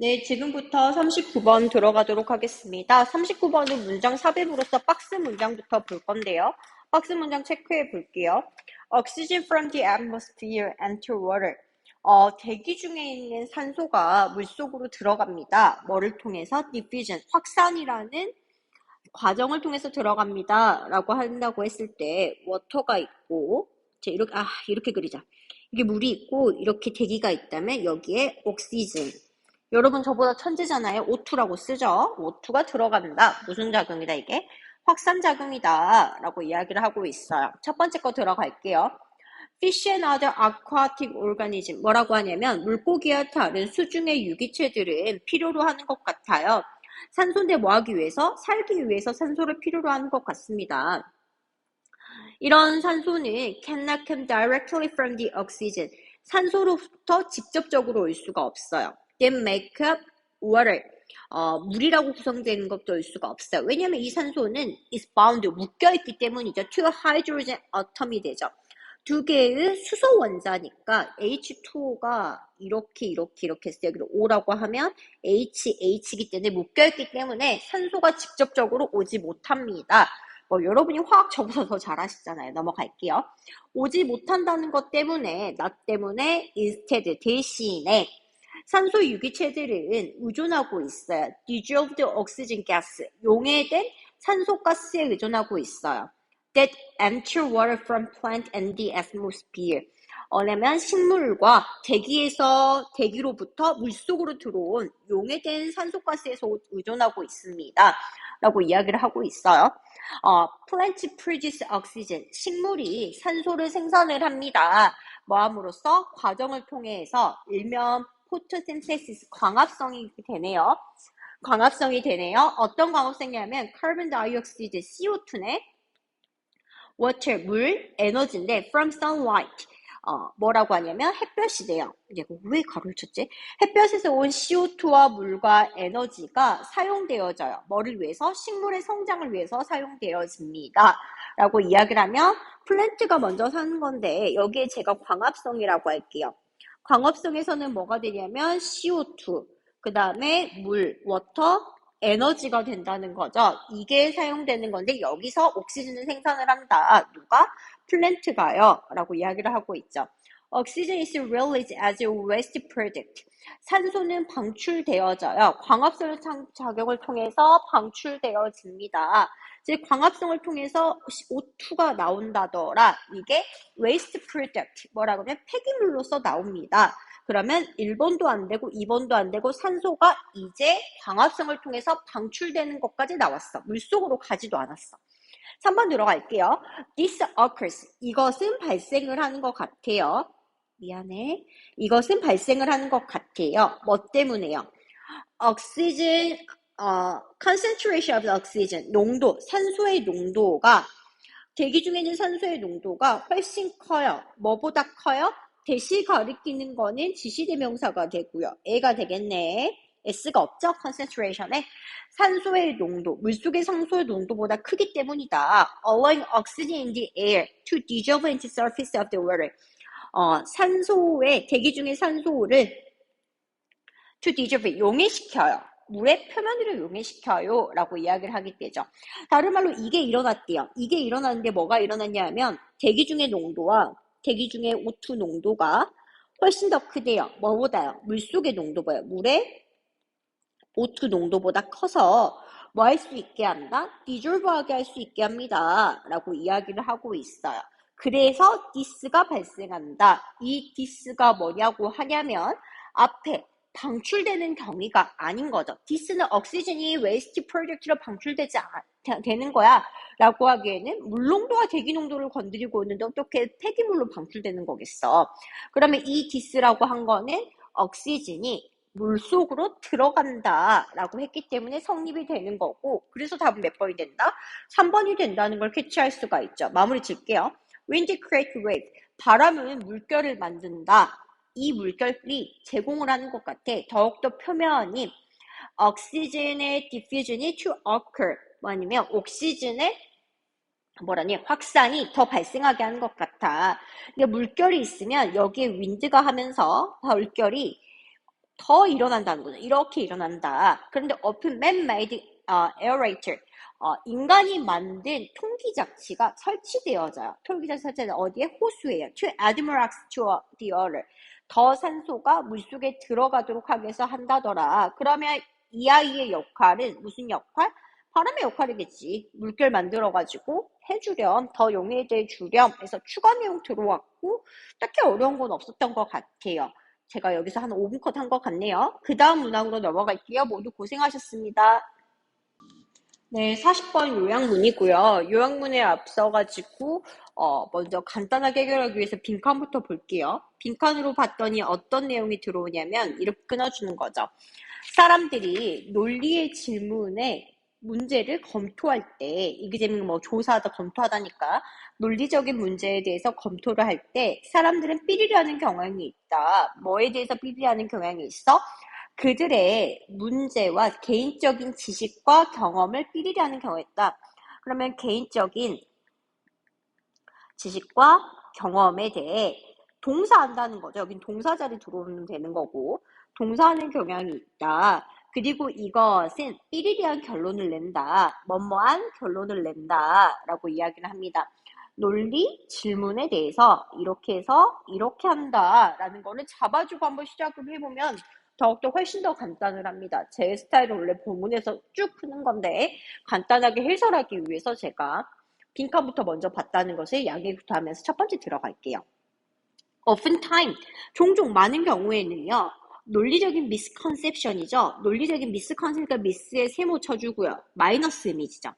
네, 지금부터 39번 들어가도록 하겠습니다. 39번은 문장 삽입으로서 박스 문장부터 볼 건데요. 박스 문장 체크해 볼게요. Oxygen from the atmosphere enter water. 대기 중에 있는 산소가 물속으로 들어갑니다. 뭐를 통해서? Diffusion, 확산이라는 과정을 통해서 들어갑니다. 라고 한다고 했을 때, 워터가 있고, 이렇게 그리자. 이게 물이 있고, 이렇게 대기가 있다면, 여기에 옥시즌. 여러분, 저보다 천재잖아요. O2라고 쓰죠. O2가 들어간다. 무슨 작용이다, 이게? 확산작용이다. 라고 이야기를 하고 있어요. 첫 번째 거 들어갈게요. Fish and other aquatic organism. 뭐라고 하냐면, 물고기와 다른 수중의 유기체들은 필요로 하는 것 같아요. 산소인데 뭐 하기 위해서? 살기 위해서 산소를 필요로 하는 것 같습니다. 이런 산소는 cannot come directly from the oxygen. 산소로부터 직접적으로 올 수가 없어요. Then make up water. 물이라고 구성되는 것도 올 수가 없어요. 왜냐하면 이 산소는 is bound, 묶여있기 때문이죠. to hydrogen atom이 되죠. 두 개의 수소 원자니까 H2O가 이렇게 했어요. 여기를 O라고 하면 H이기 때문에 묶여있기 때문에 산소가 직접적으로 오지 못합니다. 여러분이 화학 저보다 더 잘하시잖아요. 넘어갈게요. 오지 못한다는 것 때문에, 나 때문에 instead, 대신에 산소 유기체들은 의존하고 있어요. dissolved oxygen gas, 용해된 산소가스에 의존하고 있어요. that enter water from plant and the atmosphere. 뭐냐면 식물과 대기로부터 물속으로 들어온 용해된 산소가스에서 의존하고 있습니다. 라고 이야기를 하고 있어요. plant produce oxygen. 식물이 산소를 생산을 합니다. 뭐함으로써 과정을 통해서 일명 photosynthesis, 광합성이 되네요. 어떤 광합성이냐면 carbon dioxide, CO2네. water, 물, 에너지인데 from sunlight. 뭐라고 하냐면 햇볕이래요. 얘가 왜 가로를 쳤지? 햇볕에서 온 CO2와 물과 에너지가 사용되어져요. 뭐를 위해서? 식물의 성장을 위해서 사용되어집니다. 라고 이야기를 하면 플랜트가 먼저 사는 건데 여기에 제가 광합성이라고 할게요. 광합성에서는 뭐가 되냐면 CO2, 그 다음에 물, 워터, 에너지가 된다는 거죠. 이게 사용되는 건데 여기서 옥시즌을 생산을 한다. 누가? 플랜트가요. 라고 이야기를 하고 있죠. Oxygen is released as a waste product. 산소는 방출되어져요. 광합성 작용을 통해서 방출되어집니다. 즉 광합성을 통해서 O2가 나온다더라. 이게 waste product, 뭐라고 하면 폐기물로서 나옵니다. 그러면 1번도 안 되고 2번도 안 되고 산소가 이제 광합성을 통해서 방출되는 것까지 나왔어. 물속으로 가지도 않았어. 3번 들어갈게요. This occurs. 이것은 발생을 하는 것 같아요. 미안해. 이것은 발생을 하는 것 같아요. 뭐 때문에요? oxygen, concentration of oxygen, 농도, 산소의 농도가, 대기 중에 있는 산소의 농도가 훨씬 커요. 뭐보다 커요? 대시 가리키는 거는 지시대명사가 되고요. A가 되겠네. S가 없죠? concentration에. 산소의 농도, 물속의 산소의 농도보다 크기 때문이다. allowing oxygen in the air to dissolve into the surface of the water. 대기 중의 산소를 to dissolve, 용해시켜요. 물의 표면으로 용해시켜요. 라고 이야기를 하게 되죠. 다른 말로 이게 일어났대요. 이게 일어났는데 뭐가 일어났냐 하면 대기 중의 농도와 대기 중의 O2 농도가 훨씬 더 크대요. 뭐보다요? 물속의 농도보다요. 물의 O2 농도보다 커서 뭐 할 수 있게 한다? 디졸브하게 할 수 있게 합니다. 라고 이야기를 하고 있어요. 그래서 디스가 발생한다. 이 디스가 뭐냐고 하냐면 앞에 방출되는 경위가 아닌 거죠. 디스는 옥시즌이 웨이스트 프로젝트로 되는 거야 라고 하기에는 물 농도와 대기 농도를 건드리고 있는데 어떻게 폐기물로 방출되는 거겠어. 그러면 이 디스라고 한 거는 옥시즌이 물속으로 들어간다 라고 했기 때문에 성립이 되는 거고, 그래서 답은 몇 번이 된다? 3번이 된다는 걸 캐치할 수가 있죠. 마무리 질게요. Wind create wave. 바람은 물결을 만든다. 이 물결이 제공을 하는 것 같아. 더욱더 표면이 oxygen의 diffusion이 to occur. 뭐냐면 옥시즌의 확산이 더 발생하게 하는 것 같아. 근데 물결이 있으면 여기에 윈드가 하면서 물결이 더 일어난다는 거죠. 이렇게 일어난다. 그런데 open man-made aerator, 인간이 만든 통기장치가 설치되어져요. 통기장치 설치는 어디에? 호수예요. To add more oxygen to the water. 더 산소가 물속에 들어가도록 하기 위해서 한다더라. 그러면 이 아이의 역할은 무슨 역할? 바람의 역할이겠지. 물결 만들어가지고 해주렴, 더 용해해 주렴 해서 추가 내용 들어왔고 딱히 어려운 건 없었던 것 같아요. 제가 여기서 한 5분 컷 한 것 같네요. 그 다음 문항으로 넘어갈게요. 모두 고생하셨습니다. 네, 40번 요약문이고요. 요약문에 앞서가지고 먼저 간단하게 해결하기 위해서 빈칸부터 볼게요. 빈칸으로 봤더니 어떤 내용이 들어오냐면 이렇게 끊어주는 거죠. 사람들이 논리의 질문에 문제를 검토할 때, 이그제는 뭐 조사하다 검토하다니까 논리적인 문제에 대해서 검토를 할 때 사람들은 삐리리하는 경향이 있다. 뭐에 대해서 삐리리하는 경향이 있어? 그들의 문제와 개인적인 지식과 경험을 삐리리하는 경우가 있다. 그러면 개인적인 지식과 경험에 대해 동사한다는 거죠. 여긴 동사자리 들어오면 되는 거고 동사하는 경향이 있다. 그리고 이것은 삐리리한 결론을 낸다. 뭐뭐한 결론을 낸다. 라고 이야기를 합니다. 논리 질문에 대해서 이렇게 해서 이렇게 한다. 라는 거를 잡아주고 한번 시작을 해보면 더욱더 훨씬 더 간단을 합니다. 제 스타일은 원래 본문에서 쭉 푸는 건데 간단하게 해설하기 위해서 제가 빈칸부터 먼저 봤다는 것을 양해부터 하면서 첫 번째 들어갈게요. Oftentimes, 종종 많은 경우에는요. 논리적인 misconception이죠. 논리적인 misconception, 그러니까 miss의 세모 쳐주고요. 마이너스 이미지죠.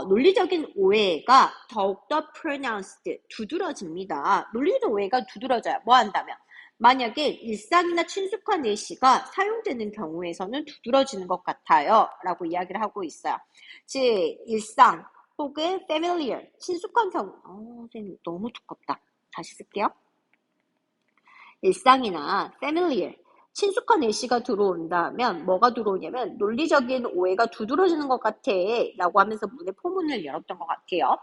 논리적인 오해가 더욱더 pronounced, 두드러집니다. 논리적인 오해가 두드러져요. 뭐 한다면? 만약에 일상이나 친숙한 예시가 사용되는 경우에서는 두드러지는 것 같아요. 라고 이야기를 하고 있어요. 즉, 일상 혹은 familiar, 친숙한 경우. 선생님 너무 두껍다. 다시 쓸게요. 일상이나 familiar, 친숙한 예시가 들어온다면 뭐가 들어오냐면 논리적인 오해가 두드러지는 것 같아 라고 하면서 문의 포문을 열었던 것 같아요.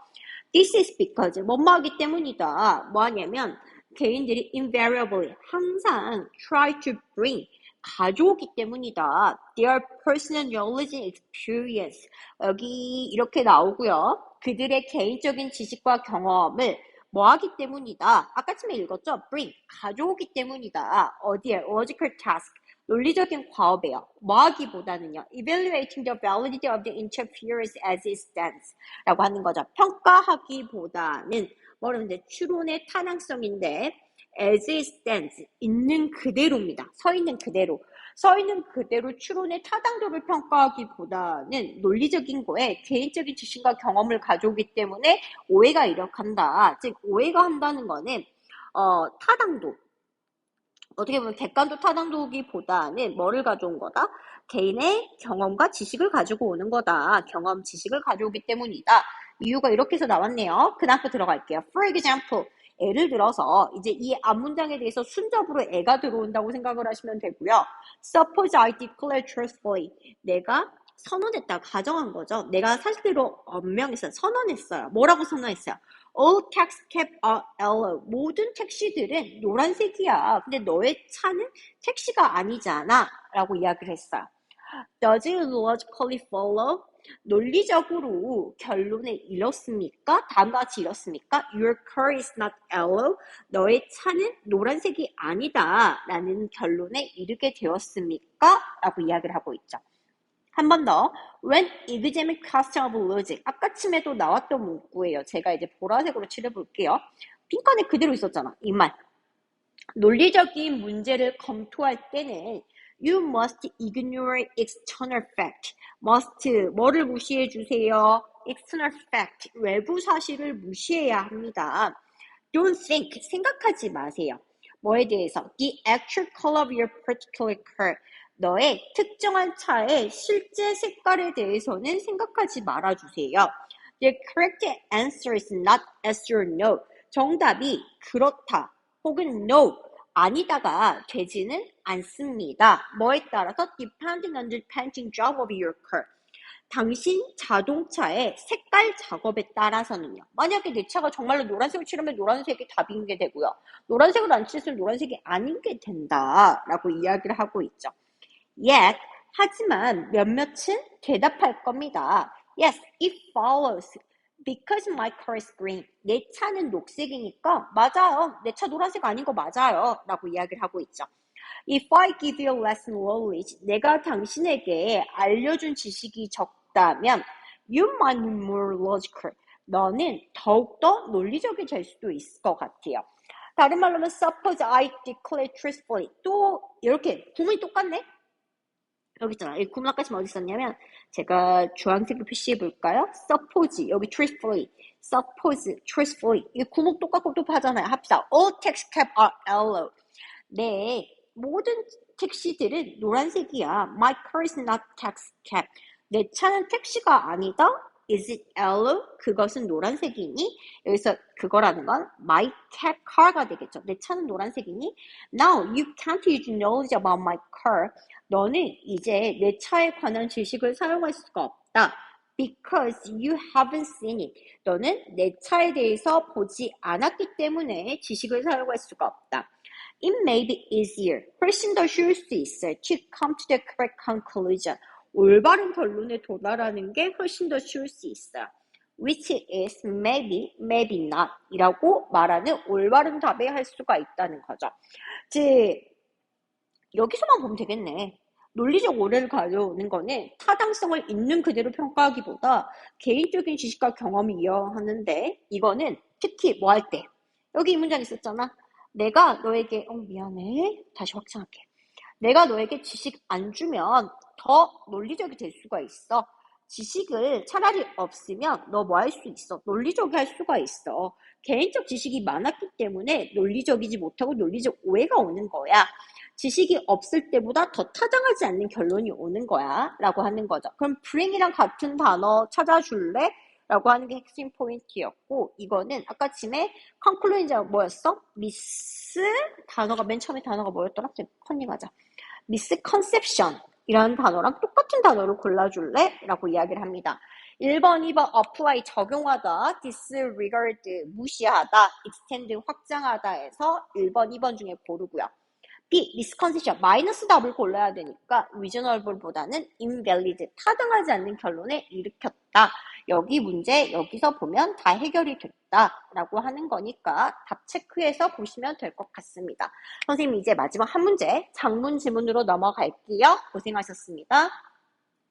This is because 뭐뭐 하기 때문이다. 뭐 하냐면 개인들이 invariably 항상 try to bring 가져오기 때문이다. Their personal knowledge and experience. 여기 이렇게 나오고요. 그들의 개인적인 지식과 경험을 뭐 하기 때문이다. 아까쯤에 읽었죠? bring, 가져오기 때문이다. 어디에? logical task, 논리적인 과업이에요. 뭐 하기보다는요. evaluating the validity of the interference as it stands 라고 하는 거죠. 평가하기보다는 뭐라면 이제 추론의 타당성인데 as it stands, 있는 그대로입니다. 서 있는 그대로. 서 있는 그대로 추론의 타당도를 평가하기보다는 논리적인 거에 개인적인 지식과 경험을 가져오기 때문에 오해가 이력한다. 즉 오해가 한다는 거는 타당도. 어떻게 보면 객관도 타당도기보다는 뭐를 가져온 거다? 개인의 경험과 지식을 가지고 오는 거다. 경험, 지식을 가져오기 때문이다. 이유가 이렇게 해서 나왔네요. 그 다음 거 들어갈게요. For example, 예를 들어서 이제 이 앞문장에 대해서 순접으로 애가 들어온다고 생각을 하시면 되고요. Suppose I declare truthfully. 내가 선언했다, 가정한 거죠. 내가 사실대로 언명했어요. 선언했어요. 뭐라고 선언했어요? All taxi cab are yellow. 모든 택시들은 노란색이야. 근데 너의 차는 택시가 아니잖아. 라고 이야기를 했어요. Does it logically follow? 논리적으로 결론에 이렇습니까? 다음과 같이 이렇습니까? Your car is not yellow. 너의 차는 노란색이 아니다. 라는 결론에 이르게 되었습니까? 라고 이야기를 하고 있죠. 한 번 더. When examine question of logic. 아까쯤에도 나왔던 문구예요. 제가 이제 보라색으로 칠해볼게요. 빈칸에 그대로 있었잖아. 이 말. 논리적인 문제를 검토할 때는 You must ignore external fact. Must 뭐를 무시해 주세요? External fact. 외부 사실을 무시해야 합니다. Don't think. 생각하지 마세요. 뭐에 대해서? The actual color of your particular car. 너의 특정한 차의 실제 색깔에 대해서는 생각하지 말아주세요. The correct answer is not yes or no. 정답이 그렇다 혹은 no, 아니다가 되지는 않습니다. 뭐에 따라서 depending on the painting job of your car. 당신 자동차의 색깔 작업에 따라서는요. 만약에 내 차가 정말로 노란색을 칠하면 노란색이 답인 게 되고요. 노란색을 안 칠수록 노란색이 아닌 게 된다라고 이야기를 하고 있죠. Yet, 하지만 몇몇은 대답할 겁니다. Yes, it follows. Because my car is green. 내 차는 녹색이니까 맞아요. 내 차 노란색 아닌 거 맞아요. 라고 이야기를 하고 있죠. If I give you less knowledge, 내가 당신에게 알려준 지식이 적다면 you might be more logical. 너는 더욱더 논리적이 될 수도 있을 것 같아요. 다른 말로 하면 suppose I declare truthfully. 또 이렇게 구문이 똑같네? 여기 있잖아. 이 구문 아까 지금 어디 있었냐면 제가 주황색으로 표시해 볼까요? suppose 여기 truthfully, suppose truthfully 이 구문 똑같고 또 하잖아요. 합시다. All taxi cab are yellow. 네, 모든 택시들은 노란색이야. My car is not taxi cab. 내 차는 택시가 아니다. Is it yellow? 그것은 노란색이니? 여기서 그거라는 건 my car가 되겠죠. 내 차는 노란색이니? Now you can't use knowledge about my car. 너는 이제 내 차에 관한 지식을 사용할 수가 없다. Because you haven't seen it. 너는 내 차에 대해서 보지 않았기 때문에 지식을 사용할 수가 없다. It may be easier. 훨씬 더 쉬울 수 있어요. To come to the correct conclusion. 올바른 결론에 도달하는 게 훨씬 더 쉬울 수 있어요. Which is maybe, maybe not 이라고 말하는 올바른 답에 할 수가 있다는 거죠. 즉 여기서만 보면 되겠네. 논리적 오해를 가져오는 거는 타당성을 있는 그대로 평가하기보다 개인적인 지식과 경험이 이어하는데 이거는 특히 뭐 할 때 여기 이 문장 있었잖아. 내가 너에게 미안해. 다시 확장할게. 내가 너에게 지식 안 주면 더 논리적이 될 수가 있어. 지식을 차라리 없으면 너 뭐 할 수 있어? 논리적이 할 수가 있어. 개인적 지식이 많았기 때문에 논리적이지 못하고 논리적 오해가 오는 거야. 지식이 없을 때보다 더 타당하지 않는 결론이 오는 거야 라고 하는 거죠. 그럼 bring이랑 같은 단어 찾아줄래? 라고 하는 게 핵심 포인트였고 이거는 아까 짐의 conclusion이 뭐였어? 미스 단어가 맨 처음에 단어가 뭐였더라? 컨닝하자. misconception 이라는 단어랑 똑같은 단어를 골라줄래? 라고 이야기를 합니다. 1번, 2번 apply 적용하다, disregard 무시하다, extend 확장하다에서 1번, 2번 중에 고르고요. B. misconception 마이너스 답을 골라야 되니까 reasonable보다는 invalid 타당하지 않는 결론을 일으켰다. 여기 문제 여기서 보면 다 해결이 됐다라고 하는 거니까 답 체크해서 보시면 될 것 같습니다. 선생님 이제 마지막 한 문제 장문 지문으로 넘어갈게요. 고생하셨습니다.